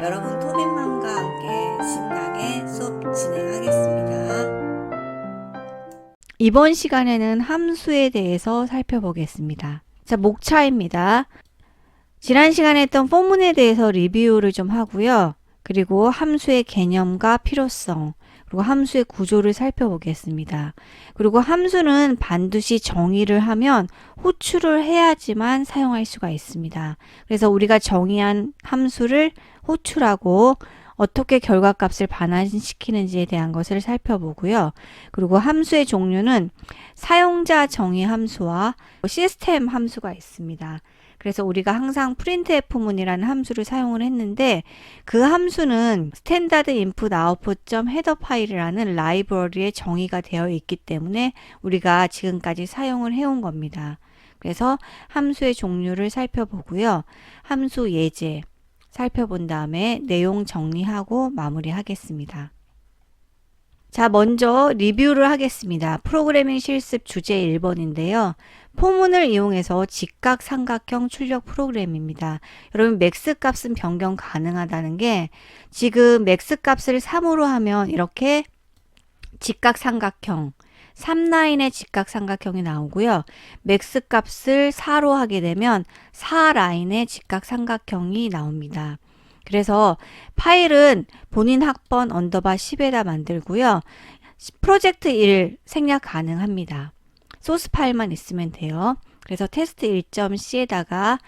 여러분 토빈맘과 함께 신나게 수업 진행하겠습니다. 이번 시간에는 함수에 대해서 살펴보겠습니다. 자, 목차입니다. 지난 시간에 했던 포문에 대해서 리뷰를 좀 하고요. 그리고 함수의 개념과 필요성, 그리고 함수의 구조를 살펴보겠습니다. 그리고 함수는 반드시 정의를 하면 호출을 해야지만 사용할 수가 있습니다. 그래서 우리가 정의한 함수를 호출하고 어떻게 결과값을 반환시키는지에 대한 것을 살펴보고요. 그리고 함수의 종류는 사용자 정의 함수와 시스템 함수가 있습니다. 그래서 우리가 항상 printf문이라는 함수를 사용을 했는데 그 함수는 스탠다드 인풋 아웃풋 점 헤더 파일이라는 라이브러리에 정의가 되어 있기 때문에 우리가 지금까지 사용을 해온 겁니다. 그래서 함수의 종류를 살펴보고요. 함수 예제 살펴본 다음에 내용 정리하고 마무리하겠습니다. 자, 먼저 리뷰를 하겠습니다. 프로그래밍 실습 주제 1번인데요. 포문을 이용해서 직각삼각형 출력 프로그램입니다. 여러분 맥스 값은 변경 가능하다는 게 지금 맥스 값을 3으로 하면 이렇게 직각삼각형 3라인의 직각삼각형이 나오고요. 맥스 값을 4로 하게 되면 4라인의 직각삼각형이 나옵니다. 그래서 파일은 본인 학번 언더바 10에다 만들고요. 프로젝트 1 생략 가능합니다. 소스 파일만 있으면 돼요. 그래서 테스트 1.c에다가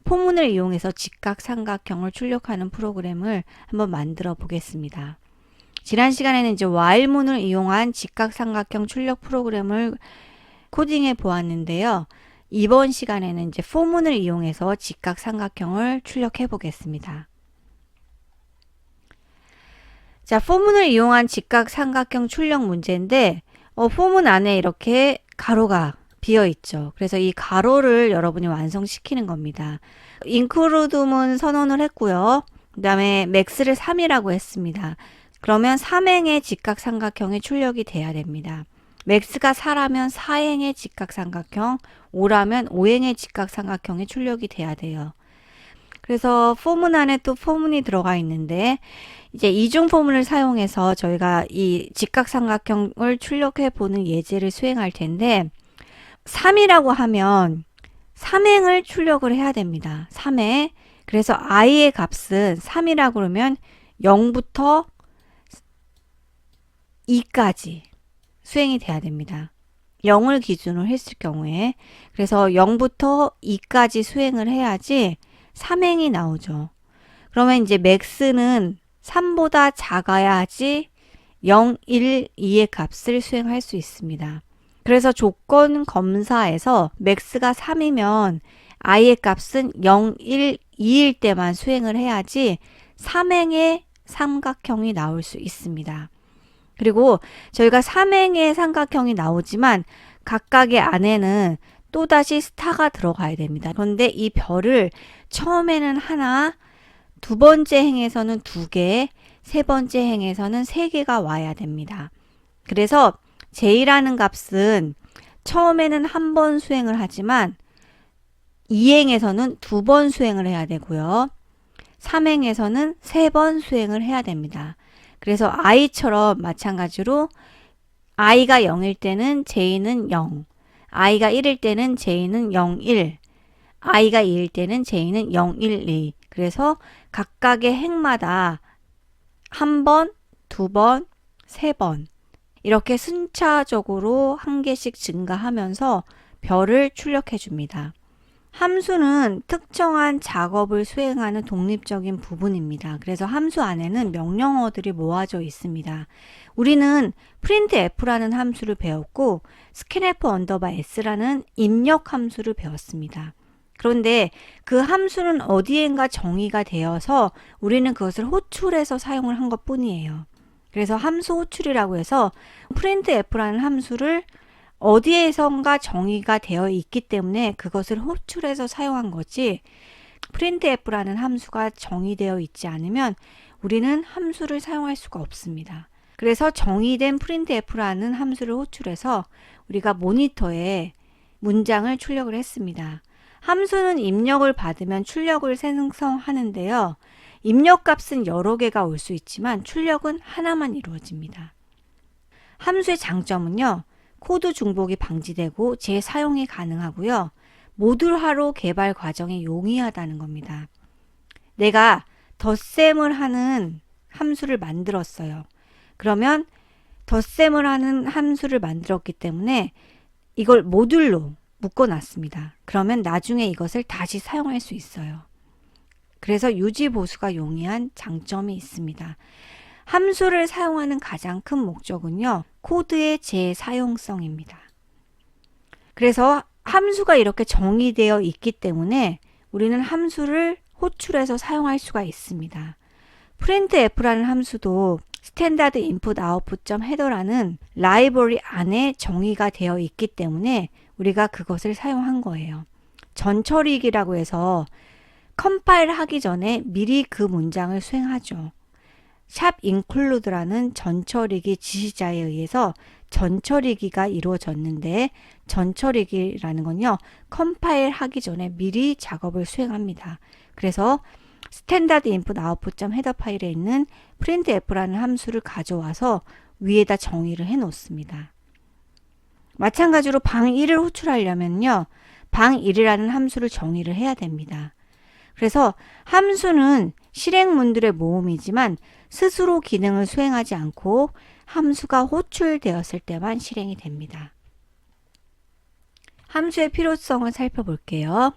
포문을 이용해서 직각삼각형을 출력하는 프로그램을 한번 만들어 보겠습니다. 지난 시간에는 이제 while문을 이용한 직각삼각형 출력 프로그램을 코딩해 보았는데요. 이번 시간에는 이제 for문을 이용해서 직각삼각형을 출력해 보겠습니다. 자, for문을 이용한 직각삼각형 출력 문제인데 for문 안에 이렇게 가로가 비어 있죠. 그래서 이 가로를 여러분이 완성시키는 겁니다. include문 선언을 했고요. 그 다음에 max를 3이라고 했습니다. 그러면 3행의 직각삼각형이 출력이 돼야 됩니다. max가 4라면 4행의 직각삼각형, 5라면 5행의 직각삼각형이 출력이 돼야 돼요. 그래서 포문 안에 또 포문이 들어가 있는데 이제 이중 포문을 사용해서 저희가 이 직각삼각형을 출력해 보는 예제를 수행할 텐데 3이라고 하면 3행을 출력을 해야 됩니다. 3회. 그래서 i의 값은 3이라고 그러면 0부터 2까지 수행이 돼야 됩니다. 0을 기준으로 했을 경우에 그래서 0부터 2까지 수행을 해야지 3행이 나오죠. 그러면 이제 max는 3보다 작아야지 0, 1, 2의 값을 수행할 수 있습니다. 그래서 조건 검사에서 max가 3이면 i의 값은 0, 1, 2일 때만 수행을 해야지 3행의 삼각형이 나올 수 있습니다. 그리고 저희가 3행의 삼각형이 나오지만 각각의 안에는 또다시 스타가 들어가야 됩니다. 그런데 이 별을 처음에는 하나, 두 번째 행에서는 2개, 세 번째 행에서는 3개가 와야 됩니다. 그래서 j라는 값은 처음에는 한 번 수행을 하지만 2행에서는 2번 수행을 해야 되고요. 3행에서는 3번 수행을 해야 됩니다. 그래서 i처럼 마찬가지로 i가 0일 때는 j는 0, i가 1일 때는 j는 0, 1, i가 2일 때는 j는 0, 1, 2. 그래서 각각의 행마다 한 번, 두 번, 세 번 이렇게 순차적으로 한 개씩 증가하면서 별을 출력해 줍니다. 함수는 특정한 작업을 수행하는 독립적인 부분입니다. 그래서 함수 안에는 명령어들이 모아져 있습니다. 우리는 printf라는 함수를 배웠고 scanf 언더바 s라는 입력 함수를 배웠습니다. 그런데 그 함수는 어디엔가 정의가 되어서 우리는 그것을 호출해서 사용을 한 것 뿐이에요. 그래서 함수 호출이라고 해서 printf라는 함수를 어디에선가 정의가 되어 있기 때문에 그것을 호출해서 사용한 거지 printf라는 함수가 정의되어 있지 않으면 우리는 함수를 사용할 수가 없습니다. 그래서 정의된 printf라는 함수를 호출해서 우리가 모니터에 문장을 출력을 했습니다. 함수는 입력을 받으면 출력을 생성하는데요. 입력값은 여러 개가 올 수 있지만 출력은 하나만 이루어집니다. 함수의 장점은요. 코드 중복이 방지되고 재사용이 가능하고요. 모듈화로 개발 과정이 용이하다는 겁니다. 내가 덧셈을 하는 함수를 만들었어요. 그러면 덧셈을 하는 함수를 만들었기 때문에 이걸 모듈로 묶어놨습니다. 그러면 나중에 이것을 다시 사용할 수 있어요. 그래서 유지 보수가 용이한 장점이 있습니다. 함수를 사용하는 가장 큰 목적은요. 코드의 재사용성입니다. 그래서 함수가 이렇게 정의되어 있기 때문에 우리는 함수를 호출해서 사용할 수가 있습니다. printf라는 함수도 스탠다드 인풋 아웃풋 점 헤더라는 라이브러리 안에 정의가 되어 있기 때문에 우리가 그것을 사용한 거예요. 전처리기라고 해서 컴파일 하기 전에 미리 그 문장을 수행하죠. 샵 include라는 전처리기 지시자에 의해서 전처리기가 이루어졌는데 전처리기라는 건요. 컴파일 하기 전에 미리 작업을 수행합니다. 그래서 스탠다드 인풋 아웃풋 점 헤더 파일에 있는 printf라는 함수를 가져와서 위에다 정의를 해 놓습니다. 마찬가지로 방 1을 호출하려면요. 방 1이라는 함수를 정의를 해야 됩니다. 그래서 함수는 실행문들의 모음이지만 스스로 기능을 수행하지 않고 함수가 호출되었을 때만 실행이 됩니다. 함수의 필요성을 살펴볼게요.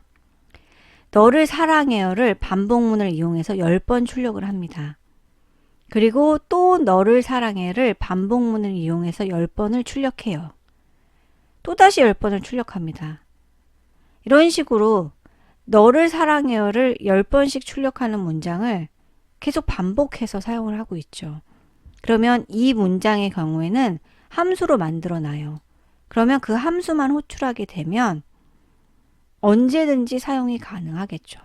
너를 사랑해요를 반복문을 이용해서 10번 출력을 합니다. 그리고 또 너를 사랑해요를 반복문을 이용해서 10번을 출력해요. 또다시 10번을 출력합니다. 이런 식으로 너를 사랑해요를 10번씩 출력하는 문장을 계속 반복해서 사용을 하고 있죠. 그러면 이 문장의 경우에는 함수로 만들어 놔요. 그러면 그 함수만 호출하게 되면 언제든지 사용이 가능하겠죠.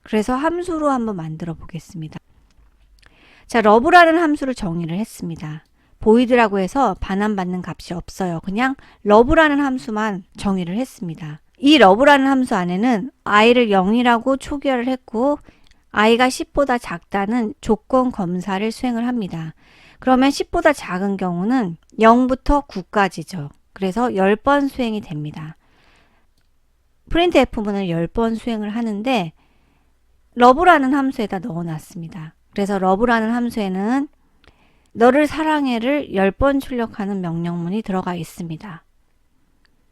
그래서 함수로 한번 만들어 보겠습니다. 자, 러브라는 함수를 정의를 했습니다. 보이드라고 해서 반환받는 값이 없어요. 그냥 러브라는 함수만 정의를 했습니다. 이 러브라는 함수 안에는 i를 0이라고 초기화를 했고 i가 10보다 작다는 조건 검사를 수행을 합니다. 그러면 10보다 작은 경우는 0부터 9까지죠. 그래서 10번 수행이 됩니다. printf문을 10번 수행을 하는데 러브라는 함수에다 넣어놨습니다. 그래서 러브라는 함수에는 너를 사랑해를 10번 출력하는 명령문이 들어가 있습니다.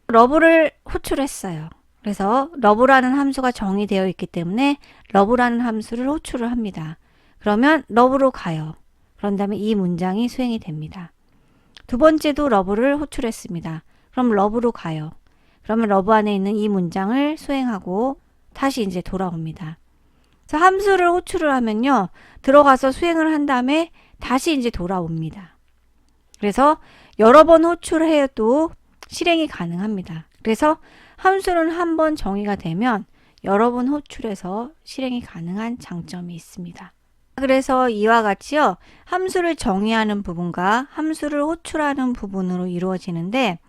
러브를 호출했어요. 그래서 러브라는 함수가 정의되어 있기 때문에 러브라는 함수를 호출을 합니다. 그러면 러브로 가요. 그런 다음에 이 문장이 수행이 됩니다. 두 번째도 러브를 호출했습니다. 그럼 러브로 가요. 그러면 러브 안에 있는 이 문장을 수행하고 다시 이제 돌아옵니다. 그래서 함수를 호출을 하면요. 들어가서 수행을 한 다음에 다시 이제 돌아옵니다. 그래서 여러 번 호출해도 실행이 가능합니다. 그래서 함수는 한 번 정의가 되면 여러 번 호출해서 실행이 가능한 장점이 있습니다. 그래서 이와 같이요. 함수를 정의하는 부분과 함수를 호출하는 부분으로 이루어지는데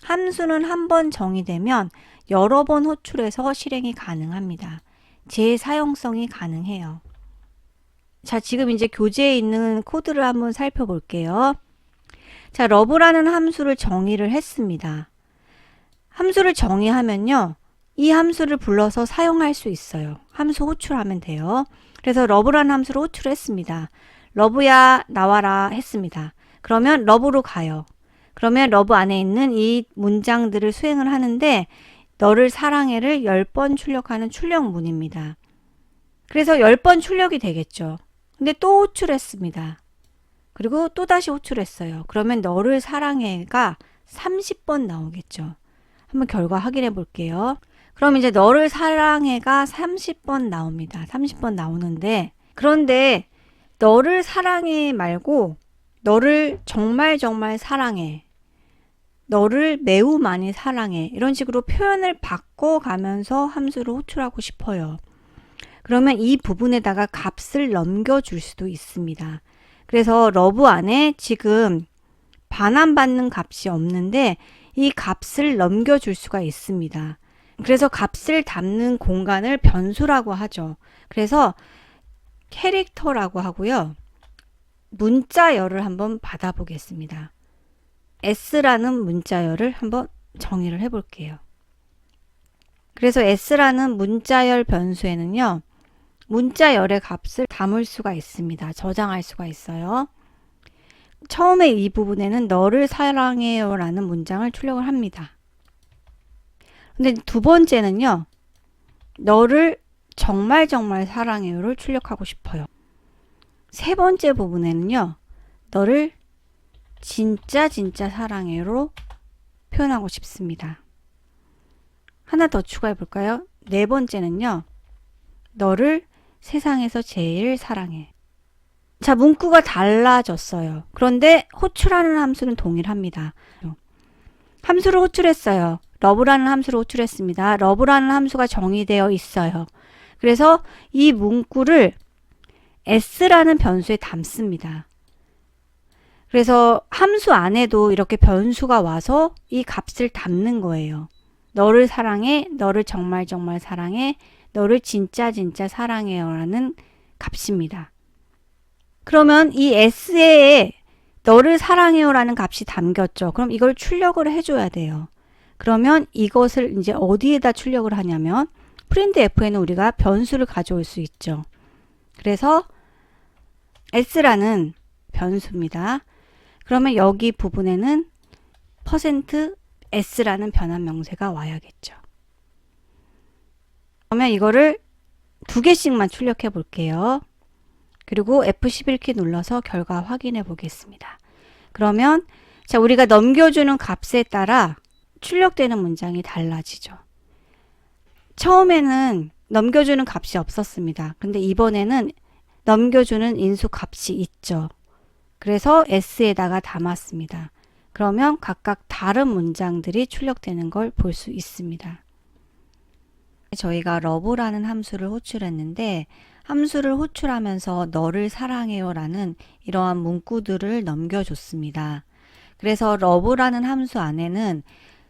함수는 한 번 정의되면 여러 번 호출해서 실행이 가능합니다. 재사용성이 가능해요. 자, 지금 이제 교재에 있는 코드를 한번 살펴볼게요. 자, 러브라는 함수를 정의를 했습니다. 함수를 정의하면요. 이 함수를 불러서 사용할 수 있어요. 함수 호출하면 돼요. 그래서 러브라는 함수를 호출했습니다. 러브야 나와라 했습니다. 그러면 러브로 가요. 그러면 러브 안에 있는 이 문장들을 수행을 하는데 너를 사랑해를 10번 출력하는 출력문입니다. 그래서 10번 출력이 되겠죠. 근데 또 호출했습니다. 그리고 또 다시 호출했어요. 그러면 너를 사랑해가 30번 나오겠죠. 한번 결과 확인해 볼게요. 그럼 이제 너를 사랑해가 30번 나옵니다. 30번 나오는데 그런데 너를 사랑해 말고 너를 정말 정말 사랑해. 너를 매우 많이 사랑해. 이런 식으로 표현을 바꿔가면서 함수를 호출하고 싶어요. 그러면 이 부분에다가 값을 넘겨줄 수도 있습니다. 그래서 러브 안에 지금 반환받는 값이 없는데 이 값을 넘겨줄 수가 있습니다. 그래서 값을 담는 공간을 변수라고 하죠. 그래서 캐릭터라고 하고요. 문자열을 한번 받아보겠습니다. S라는 문자열을 한번 정의를 해볼게요. 그래서 S라는 문자열 변수에는요, 문자열의 값을 담을 수가 있습니다. 저장할 수가 있어요. 처음에 이 부분에는 너를 사랑해요 라는 문장을 출력을 합니다. 근데 두 번째는요, 너를 정말 정말 사랑해요를 출력하고 싶어요. 세 번째 부분에는요, 너를 진짜 진짜 사랑해요로 표현하고 싶습니다. 하나 더 추가해 볼까요? 네 번째는요, 너를 세상에서 제일 사랑해. 자, 문구가 달라졌어요. 그런데 호출하는 함수는 동일합니다. 함수를 호출했어요. 러브라는 함수를 호출했습니다. 러브라는 함수가 정의되어 있어요. 그래서 이 문구를 S라는 변수에 담습니다. 그래서 함수 안에도 이렇게 변수가 와서 이 값을 담는 거예요. 너를 사랑해, 너를 정말 정말 사랑해, 너를 진짜 진짜 사랑해요 라는 값입니다. 그러면 이 S에 너를 사랑해요 라는 값이 담겼죠. 그럼 이걸 출력을 해줘야 돼요. 그러면 이것을 이제 어디에다 출력을 하냐면 printf에는 우리가 변수를 가져올 수 있죠. 그래서 S라는 변수입니다. 그러면 여기 부분에는 %S라는 변환 명세가 와야겠죠. 그러면 이거를 두 개씩만 출력해 볼게요. 그리고 F11키 눌러서 결과 확인해 보겠습니다. 그러면 자, 우리가 넘겨주는 값에 따라 출력되는 문장이 달라지죠. 처음에는 넘겨주는 값이 없었습니다. 근데 이번에는 넘겨주는 인수 값이 있죠. 그래서 S에다가 담았습니다. 그러면 각각 다른 문장들이 출력되는 걸 볼 수 있습니다. 저희가 러브라는 함수를 호출했는데 함수를 호출하면서 너를 사랑해요 라는 이러한 문구들을 넘겨줬습니다. 그래서 러브라는 함수 안에는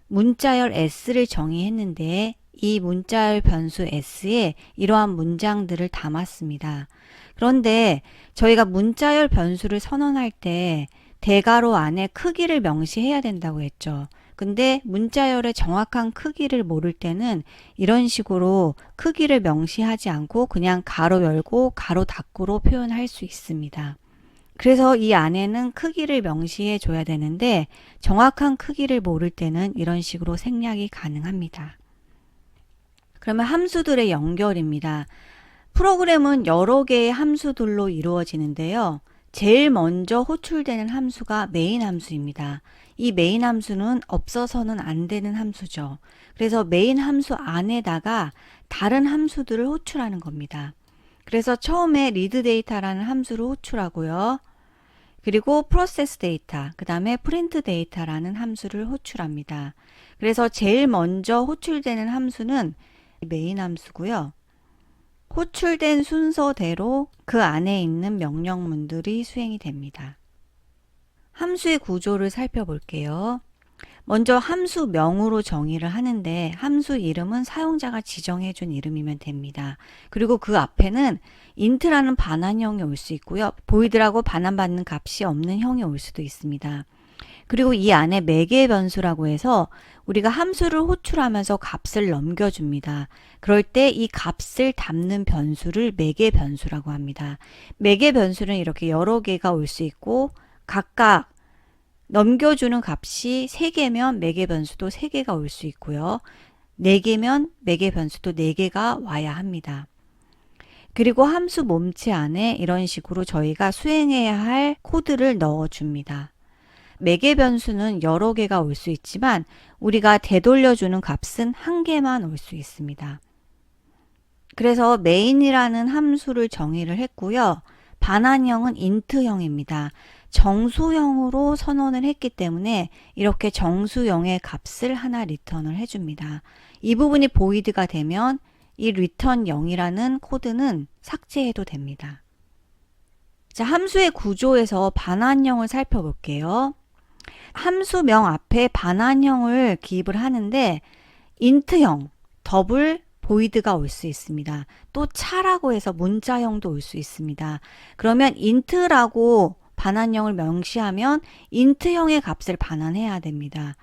문자열 S를 정의했는데 이 문자열 변수 S에 이러한 문장들을 담았습니다. 그런데 저희가 문자열 변수를 선언할 때 대괄호 안에 크기를 명시해야 된다고 했죠. 근데 문자열의 정확한 크기를 모를 때는 이런 식으로 크기를 명시하지 않고 그냥 가로 열고 가로 닫고로 표현할 수 있습니다. 그래서 이 안에는 크기를 명시해 줘야 되는데 정확한 크기를 모를 때는 이런 식으로 생략이 가능합니다. 그러면 함수들의 연결입니다. 프로그램은 여러 개의 함수들로 이루어지는데요. 제일 먼저 호출되는 함수가 메인 함수입니다. 이 메인 함수는 없어서는 안 되는 함수죠. 그래서 메인 함수 안에다가 다른 함수들을 호출하는 겁니다. 그래서 처음에 read data라는 함수를 호출하고요. 그리고 process data, 그 다음에 print data라는 함수를 호출합니다. 그래서 제일 먼저 호출되는 함수는 메인 함수고요. 호출된 순서대로 그 안에 있는 명령문들이 수행이 됩니다. 함수의 구조를 살펴볼게요. 먼저 함수명으로 정의를 하는데 함수 이름은 사용자가 지정해준 이름이면 됩니다. 그리고 그 앞에는 int라는 반환형이 올 수 있고요. 보이드라고 반환받는 값이 없는 형이 올 수도 있습니다. 그리고 이 안에 매개 변수라고 해서 우리가 함수를 호출하면서 값을 넘겨줍니다. 그럴 때 이 값을 담는 변수를 매개 변수라고 합니다. 매개 변수는 이렇게 여러 개가 올 수 있고 각각 넘겨주는 값이 3개면 매개 변수도 3개가 올 수 있고요. 4개면 매개 변수도 4개가 와야 합니다. 그리고 함수 몸체 안에 이런 식으로 저희가 수행해야 할 코드를 넣어줍니다. 매개 변수는 여러 개가 올 수 있지만 우리가 되돌려주는 값은 1개만 올 수 있습니다. 그래서 main이라는 함수를 정의를 했고요. 반환형은 int형입니다. 정수형으로 선언을 했기 때문에 이렇게 정수형의 값을 하나 리턴을 해줍니다. 이 부분이 보이드가 되면 이 return 0이라는 코드는 삭제해도 됩니다. 자, 함수의 구조에서 반환형을 살펴볼게요. 함수명 앞에 반환형을 기입을 하는데 int형, 더블, 보이드가 올 수 있습니다. 또 차라고 해서 문자형도 올 수 있습니다. 그러면 int라고 반환형을 명시하면 int형의 값을 반환해야 됩니다.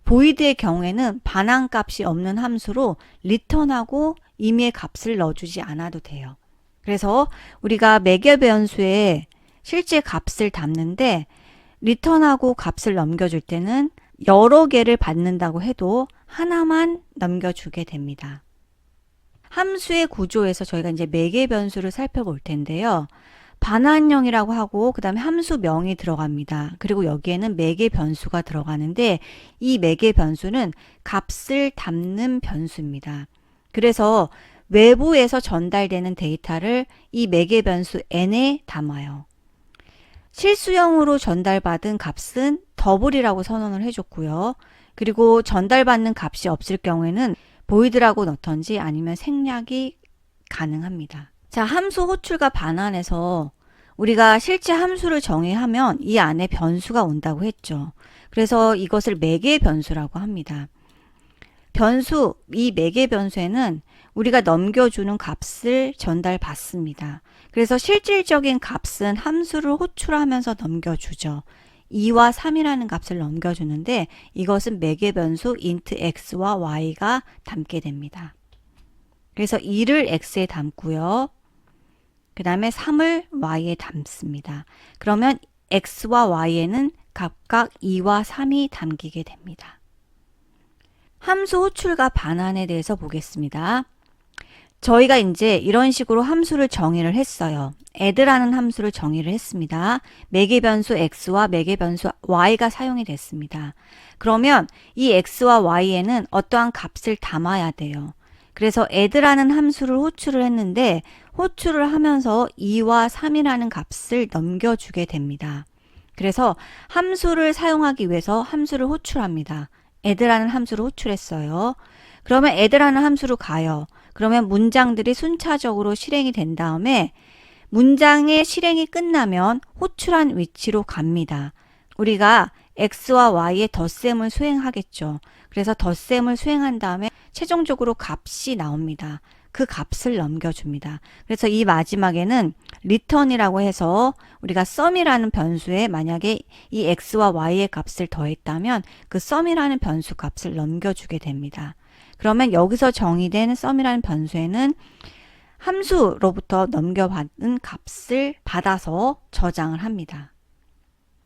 보이드의 경우에는 반환값이 없는 함수로 return하고 임의의 값을 넣어주지 않아도 돼요. 그래서 우리가 매개 변수에 실제 값을 담는데 return하고 값을 넘겨줄 때는 여러 개를 받는다고 해도 하나만 넘겨주게 됩니다. 함수의 구조에서 저희가 이제 매개 변수를 살펴볼 텐데요. 반환형이라고 하고 그 다음에 함수명이 들어갑니다. 그리고 여기에는 매개 변수가 들어가는데 이 매개 변수는 값을 담는 변수입니다. 그래서 외부에서 전달되는 데이터를 이 매개 변수 n에 담아요. 실수형으로 전달받은 값은 더블이라고 선언을 해줬고요. 그리고 전달받는 값이 없을 경우에는 보이드라고 넣던지 아니면 생략이 가능합니다. 자, 함수 호출과 반환에서 우리가 실제 함수를 정의하면 이 안에 변수가 온다고 했죠. 그래서 이것을 매개 변수라고 합니다. 변수, 이 매개 변수에는 우리가 넘겨주는 값을 전달받습니다. 그래서 실질적인 값은 함수를 호출하면서 넘겨주죠. 2와 3이라는 값을 넘겨주는데 이것은 매개 변수 int x와 y가 담게 됩니다. 그래서 2를 x에 담고요. 그 다음에 3을 y에 담습니다. 그러면 x와 y에는 각각 2와 3이 담기게 됩니다. 함수 호출과 반환에 대해서 보겠습니다. 저희가 이제 이런 식으로 함수를 정의를 했어요. add라는 함수를 정의를 했습니다. 매개 변수 x와 매개 변수 y가 사용이 됐습니다. 그러면 이 x와 y에는 어떠한 값을 담아야 돼요. 그래서 add라는 함수를 호출을 했는데 호출을 하면서 2와 3이라는 값을 넘겨주게 됩니다. 그래서 함수를 사용하기 위해서 함수를 호출합니다. add라는 함수를 호출했어요. 그러면 add라는 함수로 가요. 그러면 문장들이 순차적으로 실행이 된 다음에 문장의 실행이 끝나면 호출한 위치로 갑니다. 우리가 x와 y의 덧셈을 수행하겠죠. 그래서 덧셈을 수행한 다음에 최종적으로 값이 나옵니다. 그 값을 넘겨줍니다. 그래서 이 마지막에는 return이라고 해서 우리가 sum이라는 변수에 만약에 이 x와 y의 값을 더했다면 그 sum이라는 변수 값을 넘겨주게 됩니다. 그러면 여기서 정의된 sum이라는 변수에는 함수로부터 넘겨받은 값을 받아서 저장을 합니다.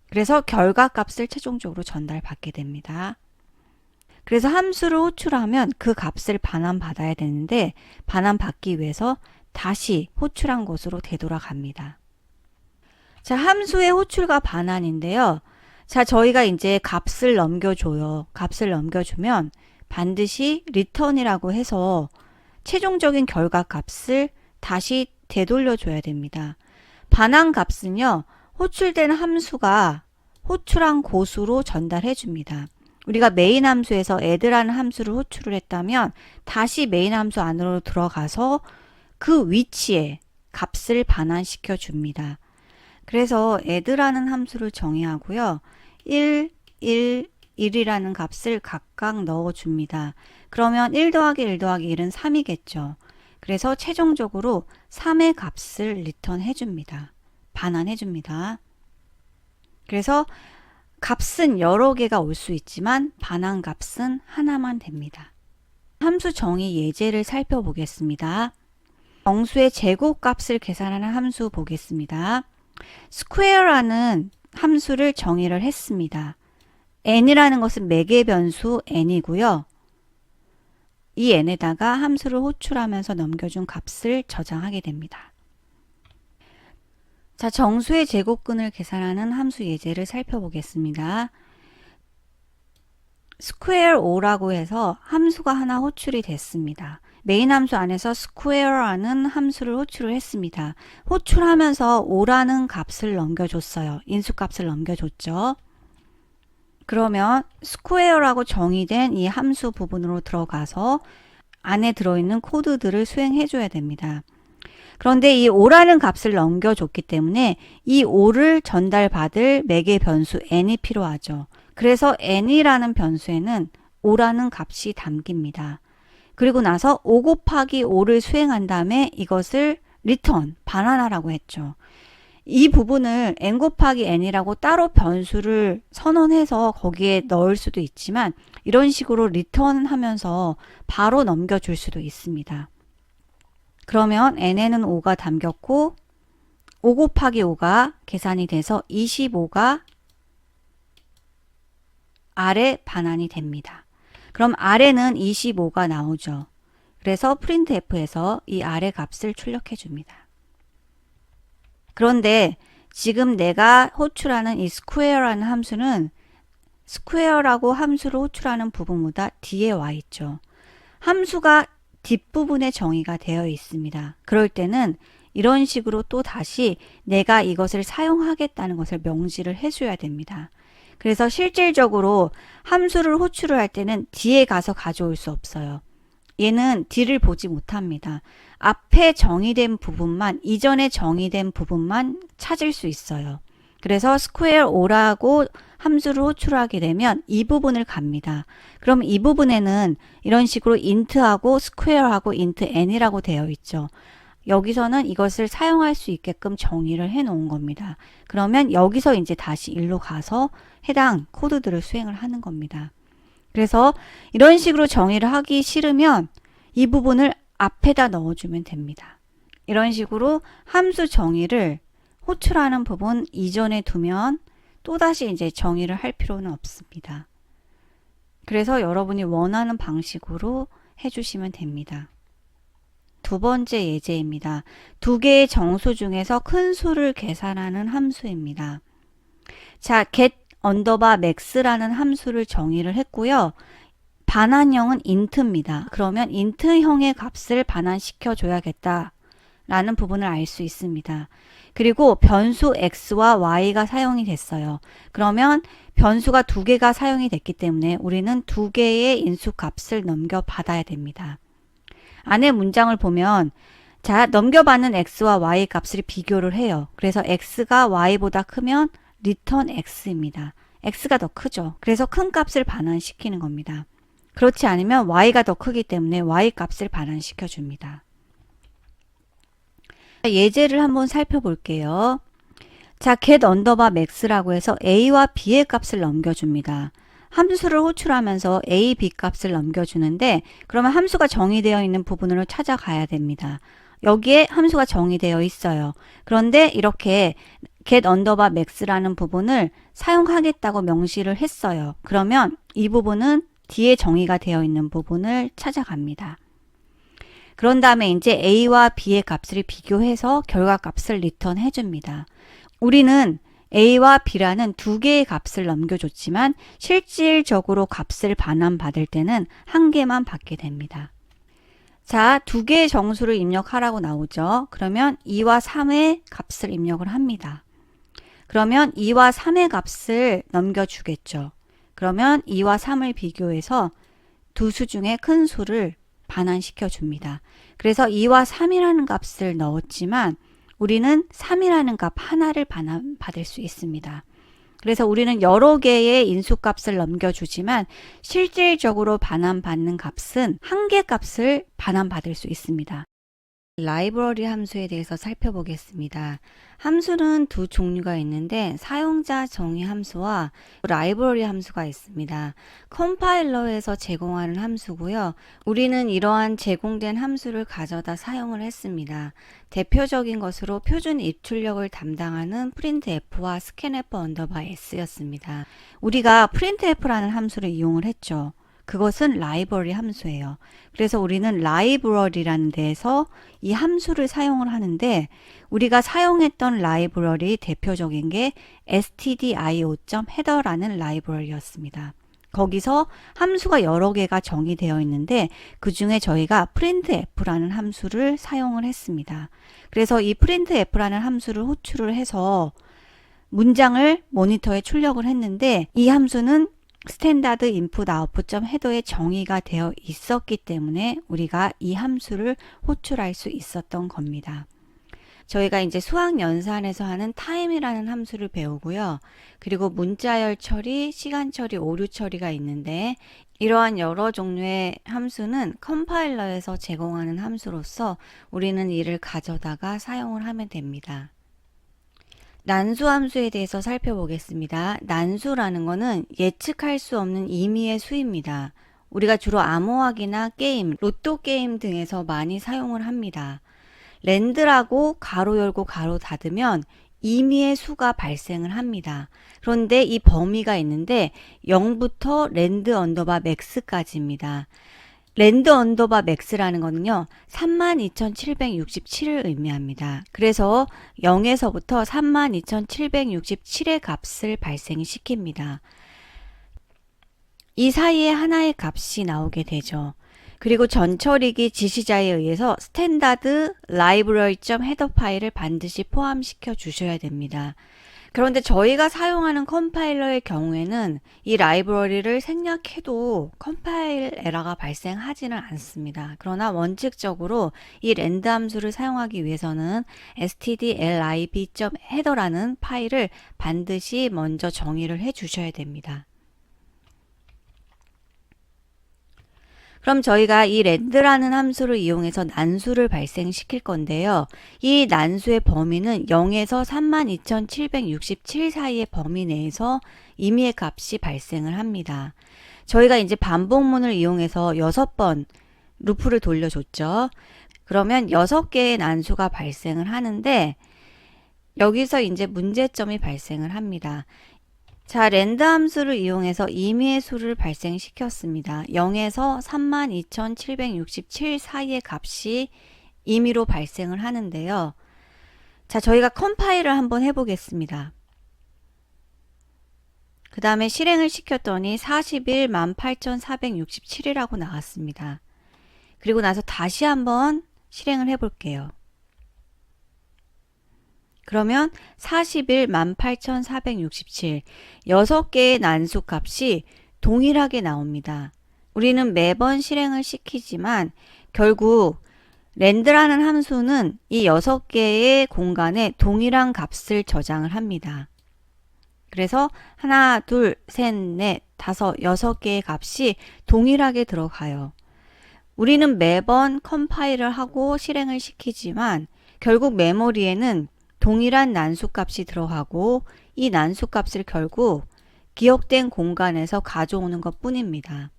그래서 결과값을 최종적으로 전달받게 됩니다. 그래서 함수를 호출하면 그 값을 반환받아야 되는데 반환받기 위해서 다시 호출한 곳으로 되돌아갑니다. 자, 함수의 호출과 반환인데요. 자, 저희가 이제 값을 넘겨줘요. 값을 넘겨주면 반드시 return이라고 해서 최종적인 결과 값을 다시 되돌려줘야 됩니다. 반환 값은요, 호출된 함수가 호출한 곳으로 전달해 줍니다. 우리가 메인 함수에서 add라는 함수를 호출을 했다면 다시 메인 함수 안으로 들어가서 그 위치에 값을 반환시켜 줍니다. 그래서 add라는 함수를 정의하고요. 1, 1, 1이라는 값을 각각 넣어 줍니다. 그러면 1 더하기 1 더하기 1은 3이겠죠. 그래서 최종적으로 3의 값을 리턴해 줍니다. 반환해 줍니다. 그래서 값은 여러 개가 올 수 있지만 반환 값은 하나만 됩니다. 함수 정의 예제를 살펴보겠습니다. 정수의 제곱값을 계산하는 함수 보겠습니다. square라는 함수를 정의를 했습니다. n이라는 것은 매개 변수 n이고요. 이 n에다가 함수를 호출하면서 넘겨준 값을 저장하게 됩니다. 자, 정수의 제곱근을 계산하는 함수 예제를 살펴보겠습니다. square 5라고 해서 함수가 하나 호출이 됐습니다. 메인 함수 안에서 square라는 함수를 호출을 했습니다. 호출하면서 5라는 값을 넘겨줬어요. 인수값을 넘겨줬죠. 그러면 square라고 정의된 이 함수 부분으로 들어가서 안에 들어있는 코드들을 수행해 줘야 됩니다. 그런데 이 5라는 값을 넘겨줬기 때문에 이 5를 전달받을 매개 변수 n이 필요하죠. 그래서 n이라는 변수에는 5라는 값이 담깁니다. 그리고 나서 5 곱하기 5를 수행한 다음에 이것을 리턴, 반환하라고 했죠. 이 부분을 n 곱하기 n이라고 따로 변수를 선언해서 거기에 넣을 수도 있지만 이런 식으로 리턴 하면서 바로 넘겨줄 수도 있습니다. 그러면 n에는 5가 담겼고 5 곱하기 5가 계산이 돼서 25가 R에 반환이 됩니다. 그럼 R에는 25가 나오죠. 그래서 printf에서 이 R의 값을 출력해 줍니다. 그런데 지금 내가 호출하는 이 square라는 함수는 square라고 함수를 호출하는 부분보다 뒤에 와 있죠. 함수가 뒷부분에 정의가 되어 있습니다. 그럴 때는 이런 식으로 또 다시 내가 이것을 사용하겠다는 것을 명시를 해줘야 됩니다. 그래서 실질적으로 함수를 호출을 할 때는 뒤에 가서 가져올 수 없어요. 얘는 뒤를 보지 못합니다. 앞에 정의된 부분만, 이전에 정의된 부분만 찾을 수 있어요. 그래서 square 5라고 함수를 호출하게 되면 이 부분을 갑니다. 그럼 이 부분에는 이런 식으로 int하고 square하고 int n이라고 되어 있죠. 여기서는 이것을 사용할 수 있게끔 정의를 해 놓은 겁니다. 그러면 여기서 이제 다시 일로 가서 해당 코드들을 수행을 하는 겁니다. 그래서 이런 식으로 정의를 하기 싫으면 이 부분을 앞에다 넣어주면 됩니다. 이런 식으로 함수 정의를 호출하는 부분 이전에 두면 또다시 이제 정의를 할 필요는 없습니다. 그래서 여러분이 원하는 방식으로 해주시면 됩니다. 두 번째 예제입니다. 두 개의 정수 중에서 큰 수를 계산하는 함수입니다. 자, get 언더바 max라는 함수를 정의를 했고요. 반환형은 int입니다. 그러면 int형의 값을 반환시켜 줘야겠다 라는 부분을 알 수 있습니다. 그리고 변수 x와 y가 사용이 됐어요. 그러면 변수가 두 개가 사용이 됐기 때문에 우리는 두 개의 인수 값을 넘겨받아야 됩니다. 안에 문장을 보면 자, 넘겨받는 x와 y 값을 비교를 해요. 그래서 x가 y보다 크면 return x입니다. x가 더 크죠. 그래서 큰 값을 반환시키는 겁니다. 그렇지 않으면 y가 더 크기 때문에 y 값을 반환시켜 줍니다. 예제를 한번 살펴볼게요. 자, get 언더바 max라고 해서 a와 b의 값을 넘겨줍니다. 함수를 호출하면서 a, b 값을 넘겨주는데 그러면 함수가 정의되어 있는 부분으로 찾아가야 됩니다. 여기에 함수가 정의되어 있어요. 그런데 이렇게 get 언더바 max라는 부분을 사용하겠다고 명시를 했어요. 그러면 이 부분은 뒤에 정의가 되어 있는 부분을 찾아갑니다. 그런 다음에 이제 a와 b의 값을 비교해서 결과값을 리턴 해줍니다. 우리는 a와 b라는 두 개의 값을 넘겨줬지만 실질적으로 값을 반환받을 때는 한 개만 받게 됩니다. 자, 두 개의 정수를 입력하라고 나오죠. 그러면 2와 3의 값을 입력을 합니다. 그러면 2와 3의 값을 넘겨주겠죠. 그러면 2와 3을 비교해서 두 수 중에 큰 수를 반환시켜 줍니다. 그래서 2와 3이라는 값을 넣었지만 우리는 3이라는 값 하나를 반환받을 수 있습니다. 그래서 우리는 여러 개의 인수값을 넘겨주지만 실질적으로 반환받는 값은 한 개 값을 반환받을 수 있습니다. 라이브러리 함수에 대해서 살펴보겠습니다. 함수는 두 종류가 있는데 사용자 정의 함수와 라이브러리 함수가 있습니다. 컴파일러에서 제공하는 함수고요. 우리는 이러한 제공된 함수를 가져다 사용을 했습니다. 대표적인 것으로 표준 입출력을 담당하는 printf와 scanf 언더바 s였습니다. 우리가 printf라는 함수를 이용을 했죠. 그것은 라이브러리 함수예요. 그래서 우리는 라이브러리라는 데에서 이 함수를 사용을 하는데 우리가 사용했던 라이브러리 대표적인 게 stdio.header라는 라이브러리였습니다. 거기서 함수가 여러 개가 정의되어 있는데 그 중에 저희가 printf라는 함수를 사용을 했습니다. 그래서 이 printf라는 함수를 호출을 해서 문장을 모니터에 출력을 했는데 이 함수는 스탠다드 인풋 아웃풋 헤더에 정의가 되어 있었기 때문에 우리가 이 함수를 호출할 수 있었던 겁니다. 저희가 이제 수학 연산에서 하는 time이라는 함수를 배우고요. 그리고 문자열 처리, 시간 처리, 오류 처리가 있는데 이러한 여러 종류의 함수는 컴파일러에서 제공하는 함수로서 우리는 이를 가져다가 사용을 하면 됩니다. 난수 함수에 대해서 살펴보겠습니다. 난수라는 것은 예측할 수 없는 임의의 수입니다. 우리가 주로 암호학이나 게임, 로또 게임 등에서 많이 사용을 합니다. 랜드라고 가로 열고 가로 닫으면 임의의 수가 발생을 합니다. 그런데 이 범위가 있는데 0부터 랜드 언더바 맥스까지입니다. 랜드 언더바 맥스라는 거는요, 32,767을 의미합니다. 그래서 0에서부터 32,767의 값을 발생시킵니다. 이 사이에 하나의 값이 나오게 되죠. 그리고 전처리기 지시자에 의해서 스탠다드 library.header 파일을 반드시 포함시켜 주셔야 됩니다. 그런데 저희가 사용하는 컴파일러의 경우에는 이 라이브러리를 생략해도 컴파일 에러가 발생하지는 않습니다. 그러나 원칙적으로 이 랜드 함수를 사용하기 위해서는 stdlib.header라는 파일을 반드시 먼저 정의를 해 주셔야 됩니다. 그럼 저희가 이 랜드라는 함수를 이용해서 난수를 발생시킬 건데요. 이 난수의 범위는 0에서 32,767 사이의 범위 내에서 임의의 값이 발생을 합니다. 저희가 이제 반복문을 이용해서 6번 루프를 돌려줬죠. 그러면 6개의 난수가 발생을 하는데 여기서 이제 문제점이 발생을 합니다. 자, 랜드 함수를 이용해서 임의의 수를 발생시켰습니다. 0에서 32,767 사이의 값이 임의로 발생을 하는데요. 자, 저희가 컴파일을 한번 해보겠습니다. 그 다음에 실행을 시켰더니 41, 18,467이라고 나왔습니다. 그리고 나서 다시 한번 실행을 해볼게요. 그러면 41, 18,467 6개의 난수 값이 동일하게 나옵니다. 우리는 매번 실행을 시키지만 결국 랜드라는 함수는 이 6개의 공간에 동일한 값을 저장을 합니다. 그래서 하나, 둘, 셋, 넷, 다섯, 6개의 값이 동일하게 들어가요. 우리는 매번 컴파일을 하고 실행을 시키지만 결국 메모리에는 동일한 난수값이 들어가고 이 난수값을 결국 기억된 공간에서 가져오는 것 뿐입니다.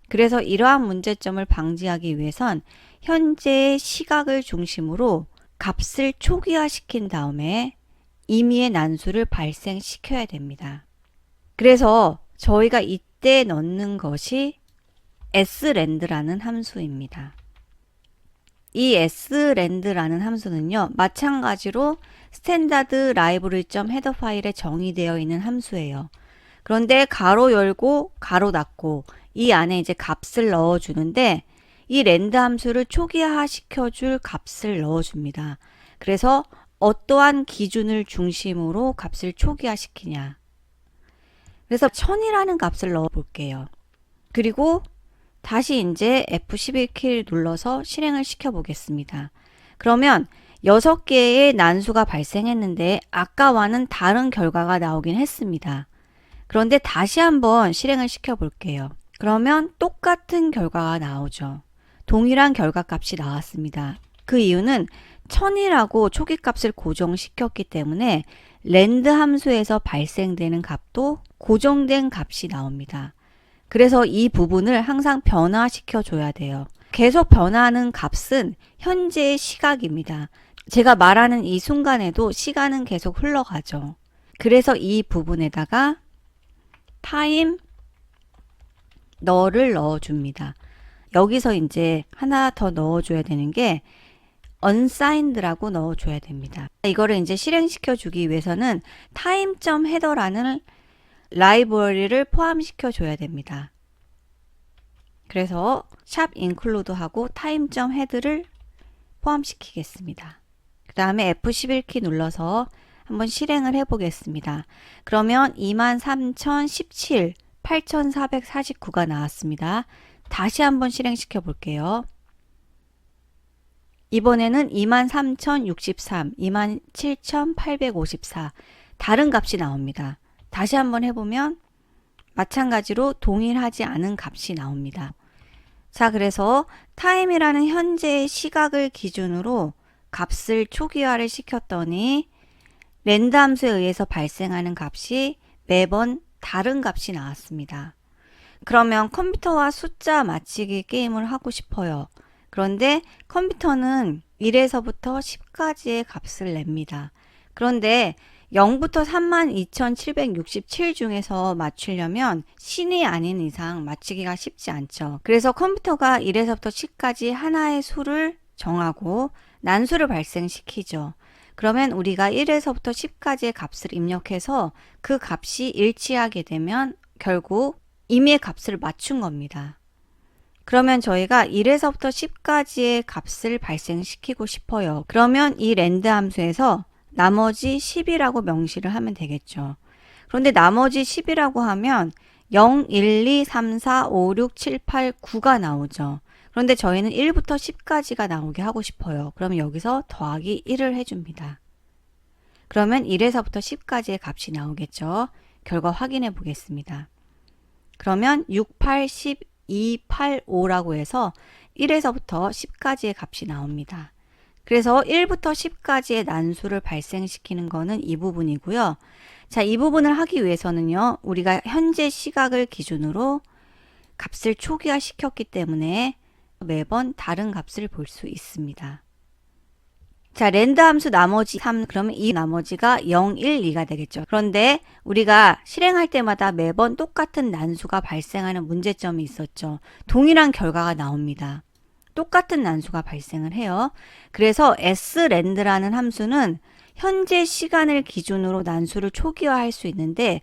그래서 이러한 문제점을 방지하기 위해선 현재의 시각을 중심으로 값을 초기화시킨 다음에 임의의 난수를 발생시켜야 됩니다. 그래서 저희가 이때 넣는 것이 sRand라는 함수입니다. 이 sRand라는 함수는요, 마찬가지로 스탠다드 library.header 파일에 정의되어 있는 함수예요. 그런데 가로 열고 가로 닫고 이 안에 이제 값을 넣어주는데 이 랜드 함수를 초기화 시켜줄 값을 넣어줍니다. 그래서 어떠한 기준을 중심으로 값을 초기화 시키냐. 그래서 1000이라는 값을 넣어 볼게요. 그리고 다시 이제 F11키를 눌러서 실행을 시켜 보겠습니다. 그러면 6개의 난수가 발생했는데 아까와는 다른 결과가 나오긴 했습니다. 그런데 다시 한번 실행을 시켜 볼게요. 그러면 똑같은 결과가 나오죠. 동일한 결과값이 나왔습니다. 그 이유는 1000이라고 초기값을 고정시켰기 때문에 랜드 함수에서 발생되는 값도 고정된 값이 나옵니다. 그래서 이 부분을 항상 변화시켜 줘야 돼요. 계속 변화하는 값은 현재의 시각입니다. 제가 말하는 이 순간에도 시간은 계속 흘러가죠. 그래서 이 부분에다가 time 너를 넣어줍니다. 여기서 이제 하나 더 넣어줘야 되는 게 unsigned라고 넣어줘야 됩니다. 이거를 이제 실행시켜 주기 위해서는 time.header라는 라이브러리를 포함시켜 줘야 됩니다. 그래서 샵 include 하고 time.head를 포함시키겠습니다. 그 다음에 F11키 눌러서 한번 실행을 해 보겠습니다. 그러면 23,017, 8,449가 나왔습니다. 다시 한번 실행시켜 볼게요. 이번에는 23,063, 27,854 다른 값이 나옵니다. 다시 한번 해보면 마찬가지로 동일하지 않은 값이 나옵니다. 자, 그래서 타임이라는 현재의 시각을 기준으로 값을 초기화를 시켰더니 랜드 함수에 의해서 발생하는 값이 매번 다른 값이 나왔습니다. 그러면 컴퓨터와 숫자 맞추기 게임을 하고 싶어요. 그런데 컴퓨터는 1에서부터 10까지의 값을 냅니다. 그런데 0부터 32,767 중에서 맞추려면 신이 아닌 이상 맞추기가 쉽지 않죠. 그래서 컴퓨터가 1에서부터 10까지 하나의 수를 정하고 난수를 발생시키죠. 그러면 우리가 1에서부터 10까지의 값을 입력해서 그 값이 일치하게 되면 결국 임의의 값을 맞춘 겁니다. 그러면 저희가 1에서부터 10까지의 값을 발생시키고 싶어요. 그러면 이 랜드 함수에서 나머지 10이라고 명시를 하면 되겠죠. 그런데 나머지 10이라고 하면 0, 1, 2, 3, 4, 5, 6, 7, 8, 9가 나오죠. 그런데 저희는 1부터 10까지가 나오게 하고 싶어요. 그러면 여기서 더하기 1을 해줍니다. 그러면 1에서부터 10까지의 값이 나오겠죠. 결과 확인해 보겠습니다. 그러면 6, 8, 10, 2, 8, 5라고 해서 1에서부터 10까지의 값이 나옵니다. 그래서 1부터 10까지의 난수를 발생시키는 거는 이 부분이고요. 자, 이 부분을 하기 위해서는요, 우리가 현재 시각을 기준으로 값을 초기화 시켰기 때문에 매번 다른 값을 볼 수 있습니다. 자, 랜드 함수 나머지 3, 그러면 이 나머지가 0, 1, 2가 되겠죠. 그런데 우리가 실행할 때마다 매번 똑같은 난수가 발생하는 문제점이 있었죠. 동일한 결과가 나옵니다. 똑같은 난수가 발생을 해요. 그래서 sRand라는 함수는 현재 시간을 기준으로 난수를 초기화할 수 있는데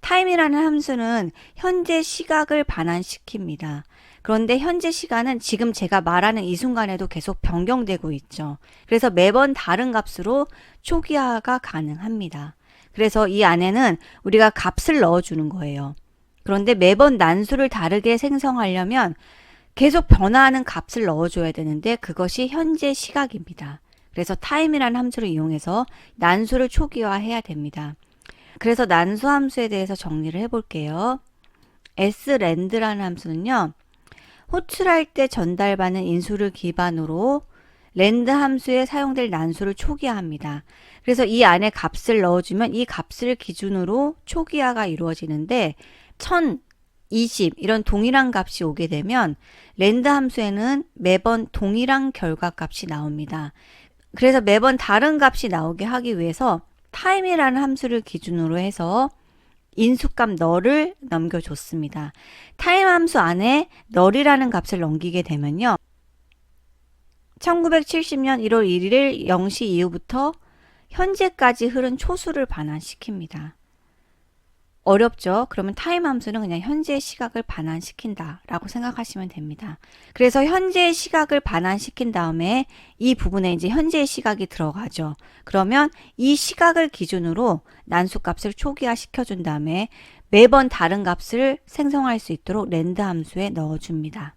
time이라는 함수는 현재 시각을 반환시킵니다. 그런데 현재 시간은 지금 제가 말하는 이 순간에도 계속 변경되고 있죠. 그래서 매번 다른 값으로 초기화가 가능합니다. 그래서 이 안에는 우리가 값을 넣어주는 거예요. 그런데 매번 난수를 다르게 생성하려면 계속 변화하는 값을 넣어줘야 되는데 그것이 현재 시각입니다. 그래서 time이라는 함수를 이용해서 난수를 초기화해야 됩니다. 그래서 난수 함수에 대해서 정리를 해볼게요. sRand라는 함수는요. 호출할 때 전달받는 인수를 기반으로 랜드 함수에 사용될 난수를 초기화합니다. 그래서 이 안에 값을 넣어주면 이 값을 기준으로 초기화가 이루어지는데 1020 이런 동일한 값이 오게 되면 랜드 함수에는 매번 동일한 결과 값이 나옵니다. 그래서 매번 다른 값이 나오게 하기 위해서 time이라는 함수를 기준으로 해서 인수값 널을 넘겨줬습니다. time 함수 안에 널이라는 값을 넘기게 되면요. 1970년 1월 1일 0시 이후부터 현재까지 흐른 초수를 반환시킵니다. 어렵죠? 그러면 time 함수는 그냥 현재의 시각을 반환시킨다 라고 생각하시면 됩니다. 그래서 현재의 시각을 반환시킨 다음에 이 부분에 이제 현재의 시각이 들어가죠. 그러면 이 시각을 기준으로 난수값을 초기화 시켜준 다음에 매번 다른 값을 생성할 수 있도록 랜드 함수에 넣어줍니다.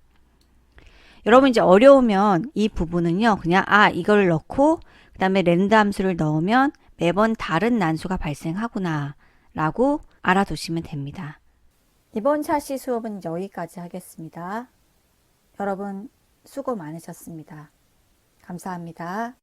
여러분 이제 어려우면 이 부분은요. 그냥 이걸 넣고 그 다음에 랜드 함수를 넣으면 매번 다른 난수가 발생하구나 라고 알아두시면 됩니다. 이번 샤시 수업은 여기까지 하겠습니다. 여러분 수고 많으셨습니다. 감사합니다.